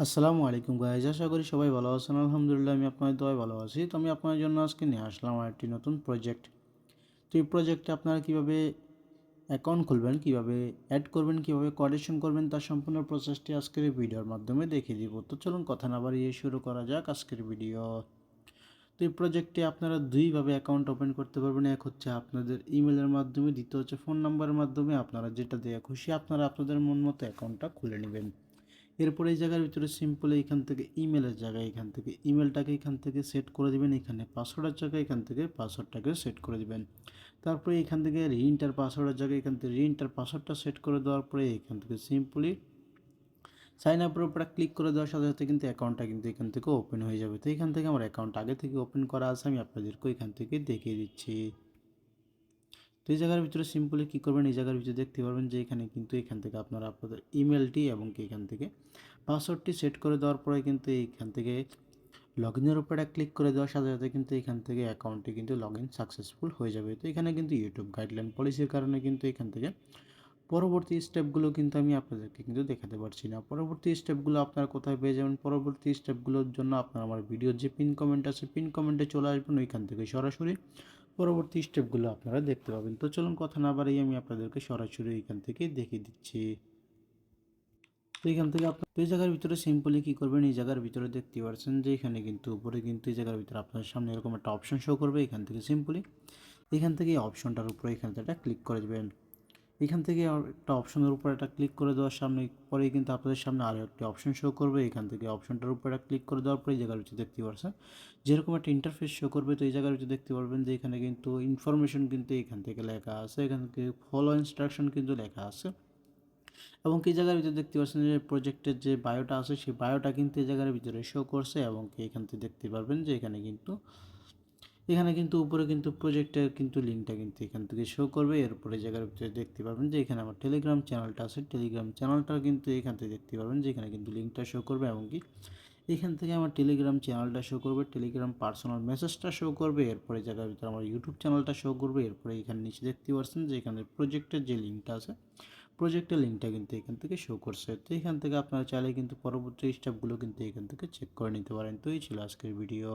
আসসালামু আলাইকুম গাইজ, আশা করি সবাই ভালো আছেন। আলহামদুলিল্লাহ আমি আপনাদের দোয়ায় ভালো আছি। তো আমি আপনার জন্য আজকে নিয়ে আসলাম আরেকটি নতুন প্রজেক্ট। তো এই প্রজেক্টে আপনারা কীভাবে অ্যাকাউন্ট খুলবেন, কীভাবে অ্যাড করবেন, কীভাবে কোঅর্ডিনেশন করবেন তার সম্পূর্ণ প্রসেসটি আজকের এই ভিডিওর মাধ্যমে দেখিয়ে দিব। তো চলুন কথা না বাড়িয়ে শুরু করা যাক আজকের ভিডিও। তো এই প্রজেক্টে আপনারা দুইভাবে অ্যাকাউন্ট ওপেন করতে পারবেন। এক হচ্ছে আপনাদের ইমেলের মাধ্যমে, দ্বিতীয় হচ্ছে ফোন নাম্বারের মাধ্যমে। আপনারা যেটা দেওয়া খুশি আপনারা আপনাদের মন মতো অ্যাকাউন্টটা খুলে নেবেন। এরপরে এই জায়গার ভিতরে সিম্পলি এখান থেকে ইমেলের জায়গায় এখান থেকে ইমেলটাকে এখান থেকে সেট করে দিবেন। এখানে পাসওয়ার্ডের জায়গায় এখান থেকে পাসওয়ার্ডটাকে সেট করে দিবেন। তারপরে এখান থেকে রিএন্টার পাসওয়ার্ডের জায়গায় এখান থেকে রিএন্টার পাসওয়ার্ডটা সেট করে দেওয়ার পরে এখান থেকে সিম্পলি সাইন আপের উপরে ক্লিক করে দেওয়ার সাথে সাথে কিন্তু অ্যাকাউন্টটা কিন্তু এখান থেকে ওপেন হয়ে যাবে। তো এখান থেকে আমার অ্যাকাউন্ট আগে থেকে ওপেন করা আছে, আমি আপনাদেরকে এখান থেকে দেখিয়ে দিচ্ছি। তো এই জায়গার ভিতরে সিম্পলি কী করবেন, এই জায়গার ভিতরে দেখতে পারবেন যে এখানে কিন্তু এখান থেকে আপনারা আপনাদের ইমেলটি এবং কি এখান থেকে পাসওয়ার্ডটি সেট করে দেওয়ার পরে কিন্তু এইখান থেকে লগ ইনের উপরে ক্লিক করে দেওয়ার সাথে সাথে কিন্তু এখান থেকে অ্যাকাউন্টটি কিন্তু লগ ইন সাকসেসফুল হয়ে যাবে। তো এখানে কিন্তু ইউটিউব গাইডলাইন পলিসির কারণে কিন্তু এখান থেকে পরবর্তী স্টেপগুলো কিন্তু আমি আপনাদেরকে কিন্তু দেখাতে পারছি না। পরবর্তী স্টেপগুলো আপনারা কোথায় পেয়ে যাবেন, পরবর্তী স্টেপগুলোর জন্য আপনারা আমার ভিডিওর যে পিন কমেন্ট আছে পিন কমেন্টে চলে আসবেন, ওইখান থেকে সরাসরি পরবর্তী স্টেপগুলো আপনারা দেখতে পাবেন। তো চলুন কথা না বাড়িয়ে আমি আপনাদেরকে সরাসরি এইখান থেকে দেখিয়ে দিচ্ছি। তো এখান থেকে আপনার এই জায়গার ভিতরে সিম্পলি কী করবেন, এই জায়গার ভিতরে দেখতে পাচ্ছেন যে এখানে কিন্তু উপরে কিন্তু এই জায়গার ভিতরে আপনার সামনে এরকম একটা অপশন শো করবে। এখান থেকে সিম্পলি এখান থেকে এই অপশনটার উপরে এখান থেকে একটা ক্লিক করে দেবেন। এখান থেকে একটা অপশনের উপর একটা ক্লিক করে দেওয়ার সামনে পরেই কিন্তু আপনাদের সামনে আরও একটি অপশন শো করবে। এখান থেকে অপশনটার উপর একটা ক্লিক করে দেওয়ার পরে এই জায়গার ভিতরে দেখতে পাচ্ছেন যেরকম একটা ইন্টারফেস শো করবে। তো এই জায়গার ভিতরে দেখতে পারবেন যে এখানে কিন্তু ইনফরমেশন কিন্তু এখান থেকে লেখা আছে, এখান থেকে ফলো ইনস্ট্রাকশন কিন্তু লেখা আছে এবং এই জায়গার ভিতরে দেখতে পাচ্ছেন যে প্রজেক্টের যে বায়োটা আছে সেই বায়োটা কিন্তু এই জায়গার ভিতরে শো করছে এবং এখান থেকে দেখতে পারবেন যে এখানে কিন্তু উপরে কিন্তু প্রজেক্টের কিন্তু লিঙ্কটা কিন্তু এখান থেকে শো করবে। এরপরে জায়গার ভিতরে দেখতে পারবেন যে এখানে আমার টেলিগ্রাম চ্যানেলটা আছে, টেলিগ্রাম চ্যানেলটা কিন্তু এখান থেকে দেখতে পারবেন যে এখানে কিন্তু লিঙ্কটা শো করবে এবং কি এখান থেকে আমার টেলিগ্রাম চ্যানেলটা শো করবে, টেলিগ্রাম পার্সোনাল মেসেজটা শো করবে। এরপরে জায়গার ভিতরে আমার ইউটিউব চ্যানেলটা শো করবে। এরপরে এখানে নিচে দেখতে পাচ্ছেন যে এখানে প্রজেক্টের যে লিঙ্কটা আছে প্রজেক্টের লিঙ্কটা কিন্তু এখান থেকে শো করছে। তো এখান থেকে আপনারা চাইলে কিন্তু পরবর্তী স্টেপগুলো কিন্তু এখান থেকে চেক করে নিতে পারেন। তো এই ছিল আজকের ভিডিও।